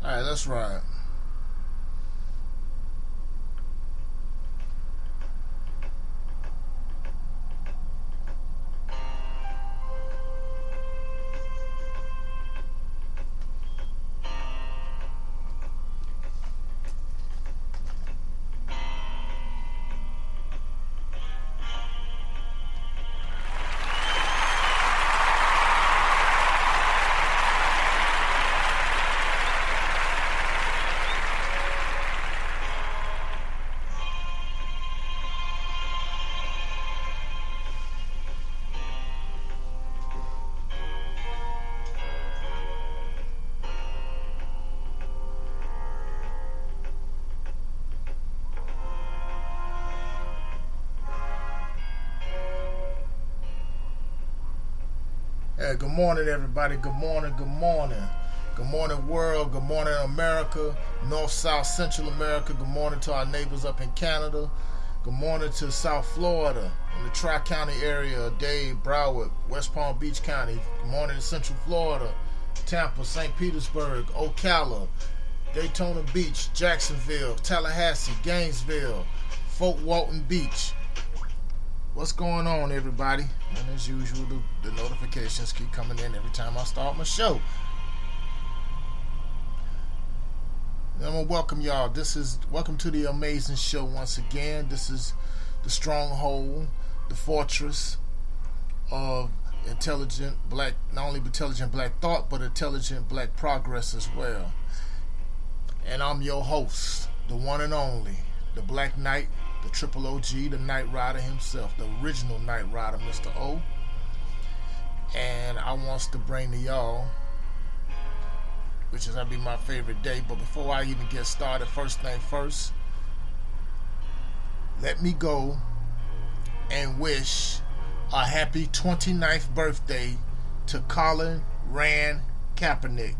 Alright, let's ride. Hey, good morning, everybody. Good morning, good morning. Good morning, world. Good morning, America. North, South, Central America. Good morning to our neighbors up in Canada. Good morning to South Florida, in the Tri-County area, Dade, Broward, West Palm Beach County. Good morning to Central Florida, Tampa, St. Petersburg, Ocala, Daytona Beach, Jacksonville, Tallahassee, Gainesville, Fort Walton Beach. What's going on, everybody? And as usual, the notifications keep coming in every time I start my show. I'm gonna welcome y'all. Welcome to the amazing show once again. This is the stronghold, the fortress of intelligent black, not only intelligent black thought, but intelligent black progress as well. And I'm your host, the one and only, the Black Knight, the Triple OG, the Knight Rider himself, the original Knight Rider, Mr. O. And I wants to bring to y'all, which is gonna be my favorite day. But before I even get started, first thing first, let me go and wish a happy 29th birthday to Colin Rand Kaepernick.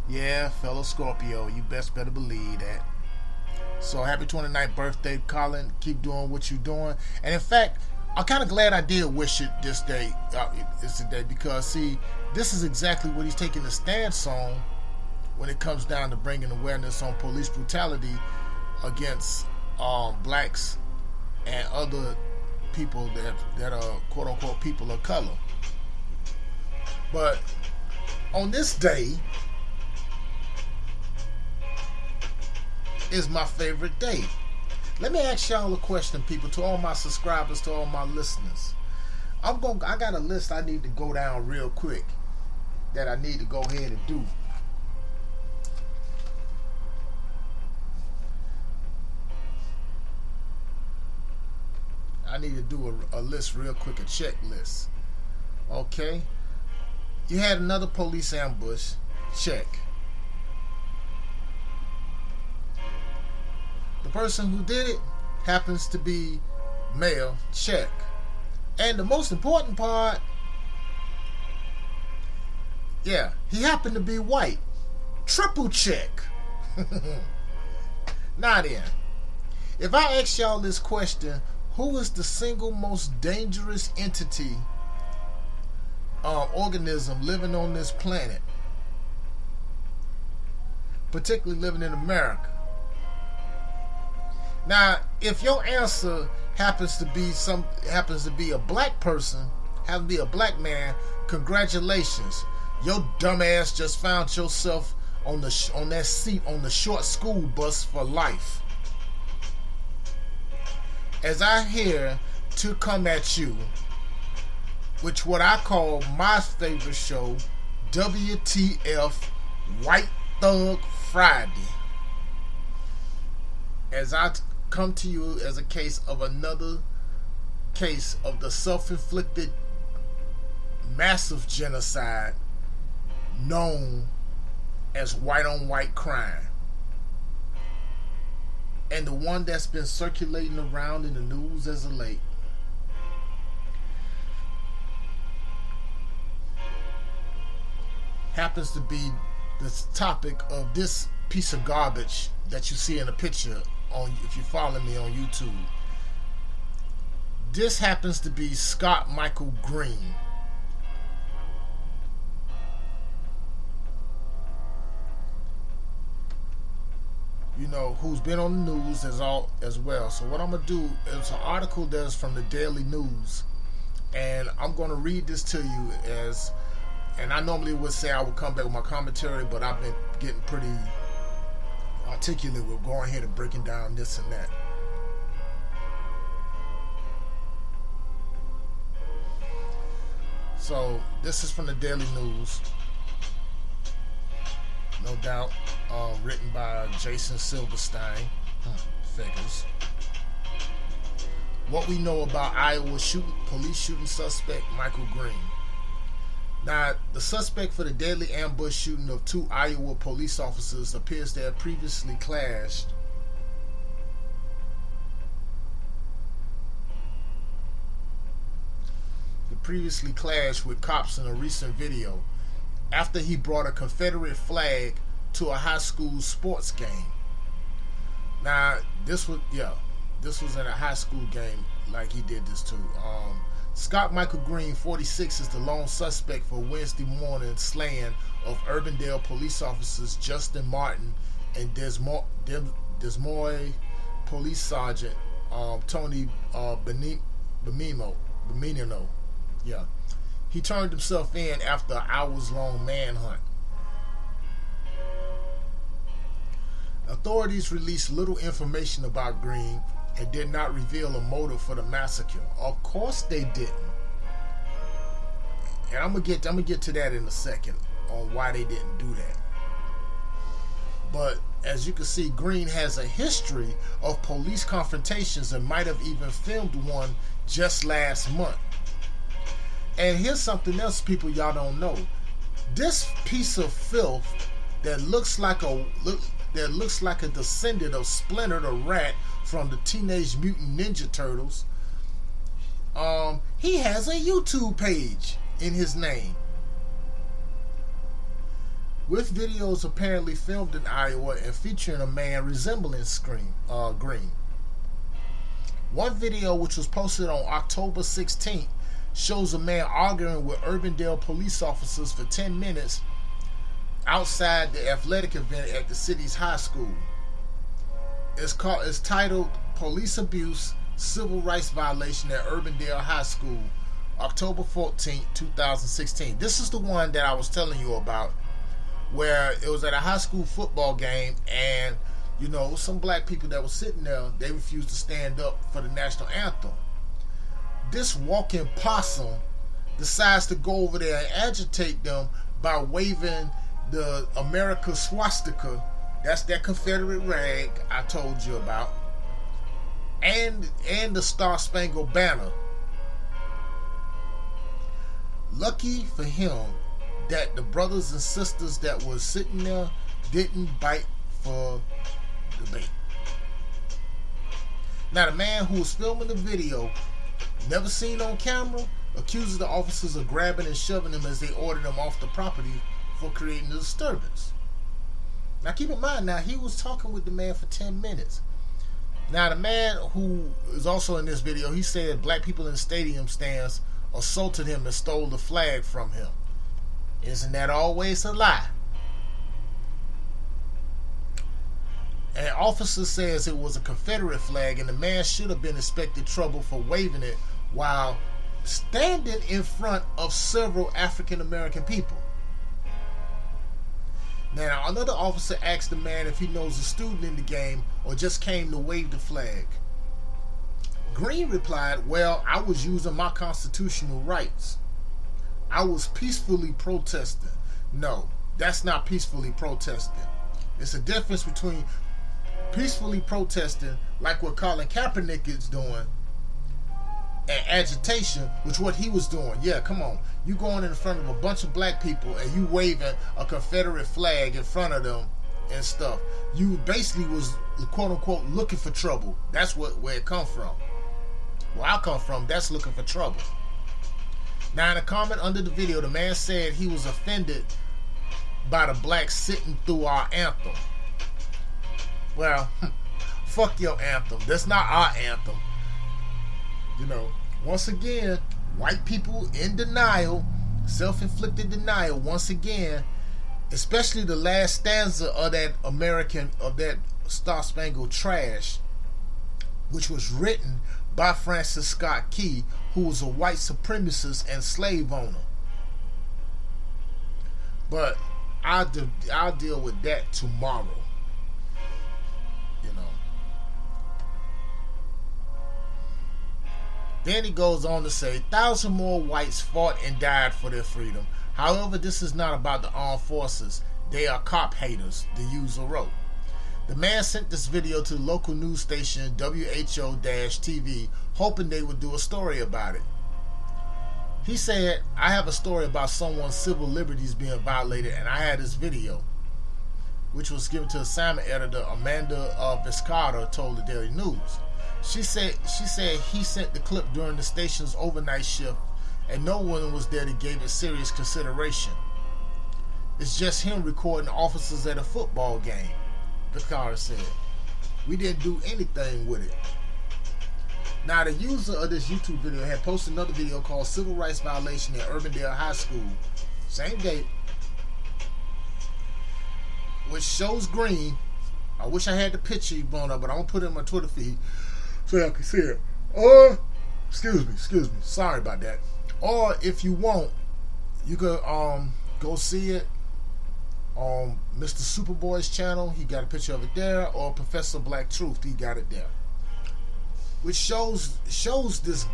Yeah, fellow Scorpio, you better believe that. So happy 29th birthday, Colin. Keep doing what you're doing. And in fact, I'm kind of glad I did wish it this day. It's today because, see, this is exactly what he's taking a stance on when it comes down to bringing awareness on police brutality against blacks and other people that are quote-unquote people of color. But on this day is my favorite day. Let me ask y'all a question, people, to all my subscribers, to all my listeners. I got a list I need to go down real quick that I need to go ahead and do. I need to do a list real quick, a checklist. Okay? You had another police ambush. Check. The person who did it happens to be male. Check. And the most important part, yeah, he happened to be white. Triple check. Now then, if I ask y'all this question, who is the single most dangerous entity, organism living on this planet, particularly living in America? Now, if your answer happens to be a black person, happens to be a black man, congratulations. Your dumb ass just found yourself on that seat on the short school bus for life. As I here to come at you, which what I call my favorite show, WTF, White Thug Friday. As I come to you as a case of another case of the self-inflicted massive genocide known as white-on-white crime, and the one that's been circulating around in the news as of late. Happens to be the topic of this piece of garbage that you see in the picture if you follow me on YouTube. This happens to be Scott Michael Greene. who's been on the news as well. So what I'm gonna do is an article that's from the Daily News, and I'm gonna read this to you and I normally would say I would come back with my commentary, but I've been getting pretty articulate with going ahead and breaking down this and that. So this is from the Daily News, no doubt, written by Jason Silverstein. Figures. What we know about Iowa police shooting suspect Michael Greene. Now, the suspect for the deadly ambush shooting of 2 Iowa police officers appears to have previously clashed with cops in a recent video after he brought a Confederate flag to a high school sports game. Now, this was in a high school game like he did this too. Scott Michael Greene, 46, is the lone suspect for Wednesday morning slaying of Urbandale police officers Justin Martin and Des Moines Police Sergeant Tony Benino. Yeah. He turned himself in after an hours-long manhunt. Authorities released little information about Greene and did not reveal a motive for the massacre. Of course they didn't. And I'm gonna get to that in a second on why they didn't do that. But as you can see, Greene has a history of police confrontations and might have even filmed one just last month. And here's something else, people, y'all don't know. This piece of filth that looks like a descendant of Splinter the Rat from the Teenage Mutant Ninja Turtles, he has a YouTube page in his name with videos apparently filmed in Iowa and featuring a man resembling Greene. One video, which was posted on October 16th, shows a man arguing with Urbandale police officers for 10 minutes outside the athletic event at the city's high school. It's titled Police Abuse, Civil Rights Violation at Urbandale High School, October 14, 2016. This is the one that I was telling you about, where it was at a high school football game, and some black people that were sitting there, they refused to stand up for the national anthem. This walking possum decides to go over there and agitate them by waving the America swastika, that's that Confederate rag I told you about, and the Star Spangled Banner. Lucky for him that the brothers and sisters that were sitting there didn't bite for the bait. Now, the man who was filming the video, never seen on camera, accuses the officers of grabbing and shoving him as they ordered him off the property for creating a disturbance. Now, keep in mind, he was talking with the man for 10 minutes. Now, the man who is also in this video, he said black people in the stadium stands assaulted him and stole the flag from him. Isn't that always a lie? An officer says it was a Confederate flag and the man should have been expected trouble for waving it while standing in front of several African American people. Now, another officer asked the man if he knows a student in the game or just came to wave the flag. Greene replied, "Well, I was using my constitutional rights. I was peacefully protesting." No, that's not peacefully protesting. It's a difference between peacefully protesting, like what Colin Kaepernick is doing, and agitation, which what he was doing. Yeah, come on. You going in front of a bunch of black people and you waving a Confederate flag in front of them and stuff. You basically was, quote unquote, looking for trouble. That's where it come from. Where I come from, that's looking for trouble. Now, in a comment under the video, the man said he was offended by the blacks sitting through our anthem. Well, fuck your anthem. That's not our anthem. Once again, white people in denial, self-inflicted denial, once again, especially the last stanza of that Star Spangled Trash, which was written by Francis Scott Key, who was a white supremacist and slave owner. But I'll deal with that tomorrow. You know. Then he goes on to say, 1,000 more whites fought and died for their freedom. However, this is not about the armed forces. They are cop haters, the user wrote. The man sent this video to the local news station WHO-TV, hoping they would do a story about it. He said, I have a story about someone's civil liberties being violated, and I had this video, which was given to assignment editor Amanda Viscardo, told the Daily News. She said he sent the clip during the station's overnight shift, and no one was there that gave it serious consideration. It's just him recording officers at a football game, Viscardo said. We didn't do anything with it. Now, the user of this YouTube video had posted another video called Civil Rights Violation at Urbandale High School, same date, which shows Greene. I wish I had the picture you blown up, but I'm going to put it in my Twitter feed so y'all can see it. Or, excuse me, sorry about that. Or, if you want, you could go see it on Mr. Superboy's channel. He got a picture of it there. Or Professor Black Truth, he got it there. Which shows this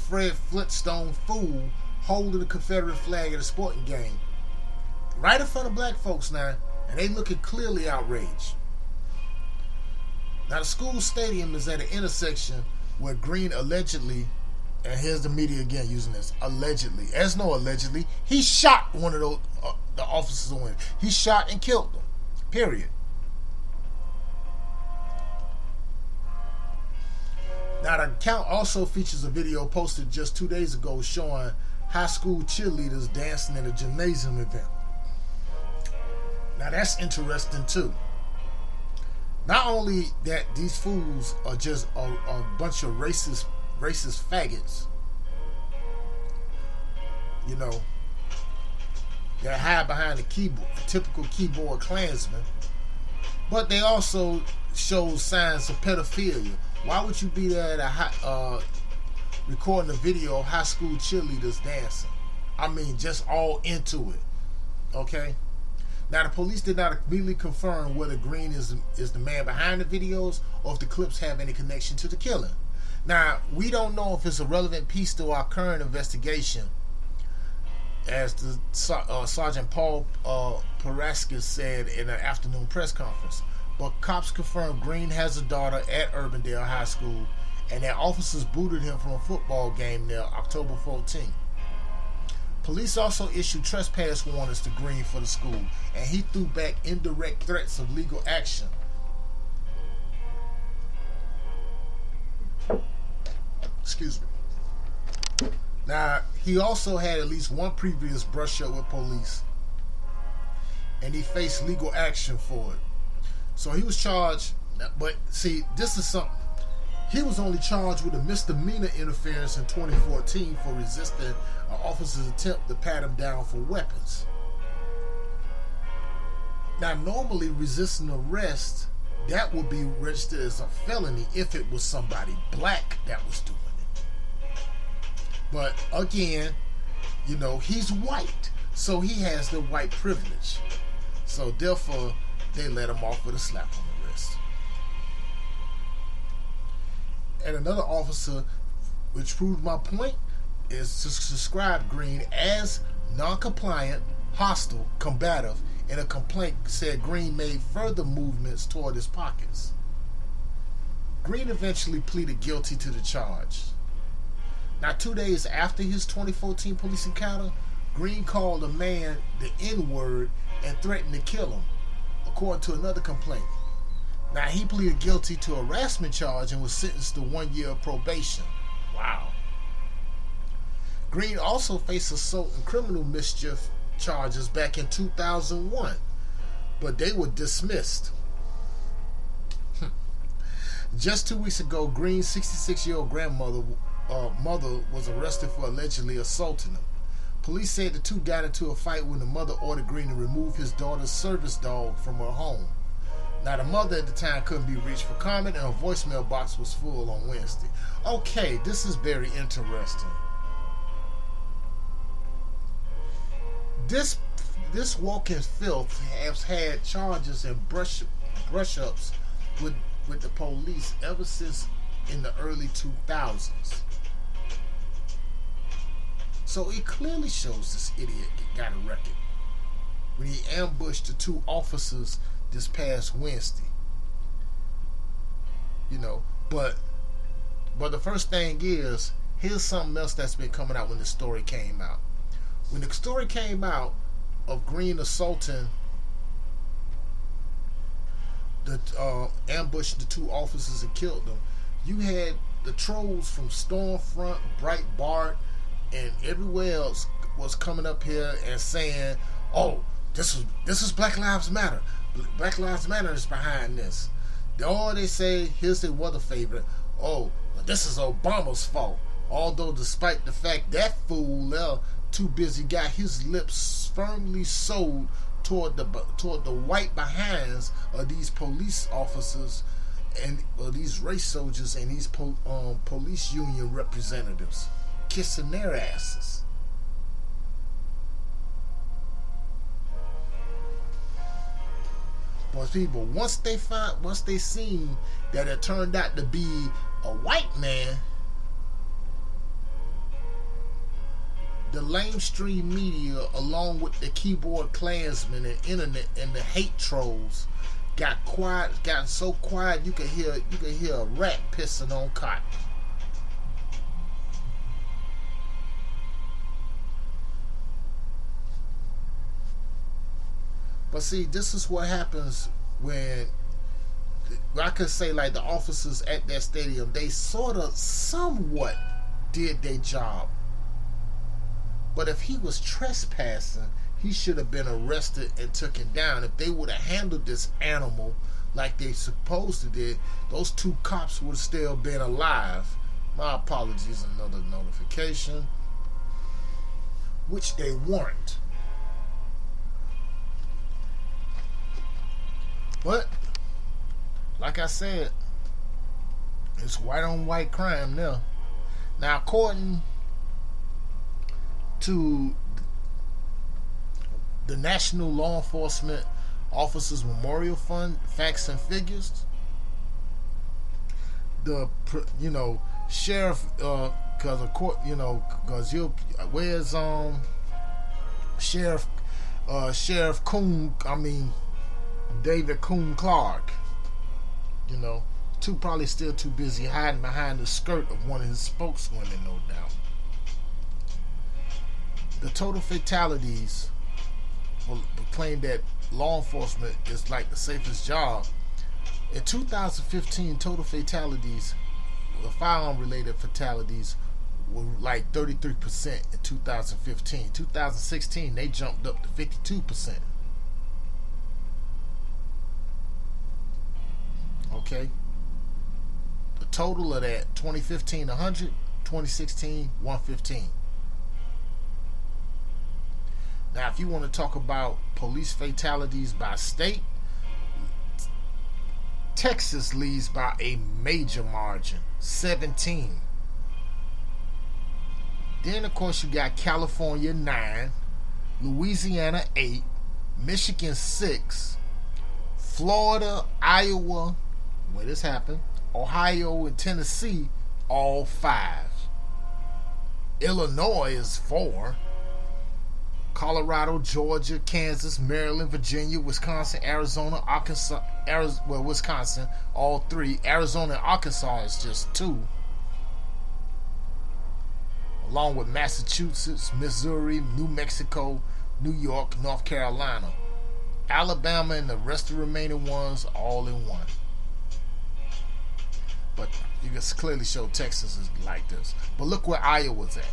Fred Flintstone fool holding the Confederate flag at a sporting game right in front of black folks now, and they looking clearly outraged. Now, the school stadium is at an intersection where Greene allegedly, and here's the media again using this, allegedly. There's no allegedly. He shot one of those the officers on it. He shot and killed them. Period. Now, the account also features a video posted just 2 days ago showing high school cheerleaders dancing at a gymnasium event. Now, that's interesting too. Not only that these fools are just a bunch of racist faggots, you know, that hide behind the keyboard, a typical keyboard Klansman, but they also show signs of pedophilia. Why would you be there at recording a video of high school cheerleaders dancing? I mean, just all into it. Okay? Now, the police did not immediately confirm whether Greene is the man behind the videos or if the clips have any connection to the killing. Now, we don't know if it's a relevant piece to our current investigation, as the Sergeant Paul Paraskis said in an afternoon press conference. But cops confirmed Greene has a daughter at Urbandale High School, and that officers booted him from a football game there October 14th. Police also issued trespass warnings to Greene for the school, and he threw back indirect threats of legal action. Excuse me. Now, he also had at least one previous brush-up with police, and he faced legal action for it. So he was charged, but see, this is something. He was only charged with a misdemeanor interference in 2014 for resisting an officer's attempt to pat him down for weapons. Now, normally resisting arrest, that would be registered as a felony if it was somebody black that was doing it. But again, you know, he's white, so he has the white privilege. So therefore, they let him off with a slap on the wrist. And another officer, which proved my point, is to describe Greene as non-compliant, hostile, combative, and a complaint said Greene made further movements toward his pockets. Greene eventually pleaded guilty to the charge. Now, 2 days after his 2014 police encounter, Greene called a man the N-word and threatened to kill him, according to another complaint. Now, he pleaded guilty to a harassment charge and was sentenced to 1 year of probation. Wow. Greene also faced assault and criminal mischief charges back in 2001, but they were dismissed. Just 2 weeks ago, Greene's 66-year-old grandmother mother was arrested for allegedly assaulting him. Police said the two got into a fight when the mother ordered Greene to remove his daughter's service dog from her home. Now, the mother at the time couldn't be reached for comment, and her voicemail box was full on Wednesday. Okay, this is very interesting. This walking filth has had charges and brush-ups with the police ever since in the early 2000s. So it clearly shows this idiot got a record when he ambushed the two officers this past Wednesday. You know, but the first thing is, here's something else that's been coming out when the story came out. When the story came out of Greene assaulting ambushed the two officers and killed them, you had the trolls from Stormfront, Breitbart, and everywhere else was coming up here and saying, "Oh, this is Black Lives Matter. Black Lives Matter is behind this." All they say, here's their weather favorite, "Oh, this is Obama's fault." Although, despite the fact that fool too busy got his lips firmly sewed toward the white behinds of these police officers and these race soldiers and these police union representatives, kissing their asses. But people, once they seen that it turned out to be a white man, the lamestream media, along with the keyboard Klansmen and internet and the hate trolls, got so quiet you could hear a rat pissing on cotton. But see, this is what happens when I could say, like, the officers at that stadium, they somewhat did their job. But if he was trespassing, he should have been arrested and taken down. If they would have handled this animal like they supposed to did, those two cops would have still been alive. My apologies, another notification. Which they weren't. But, like I said, it's white on white crime now. Now, according to the National Law Enforcement Officers Memorial Fund facts and figures, the sheriff, because of course, where's Sheriff Coon? David Coon Clark. Probably still too busy hiding behind the skirt of one of his spokeswomen, no doubt. The total fatalities will claim that law enforcement is like the safest job. In 2015, total fatalities, the firearm-related fatalities, were like 33% in 2015. 2016, they jumped up to 52%. Okay? The total of that, 2015, 100, 2016, 115. Now, if you want to talk about police fatalities by state, Texas leads by a major margin, 17. Then, of course, you got California, 9, Louisiana, 8, Michigan, 6, Florida, Iowa, where this happened, Ohio, and Tennessee, all 5. Illinois is 4. Colorado, Georgia, Kansas, Maryland, Virginia, Wisconsin, Arizona, Arkansas, Wisconsin, all 3. Arizona and Arkansas is just 2. Along with Massachusetts, Missouri, New Mexico, New York, North Carolina. Alabama and the rest of the remaining ones all in 1. But you can clearly show Texas is like this. But look where Iowa's at.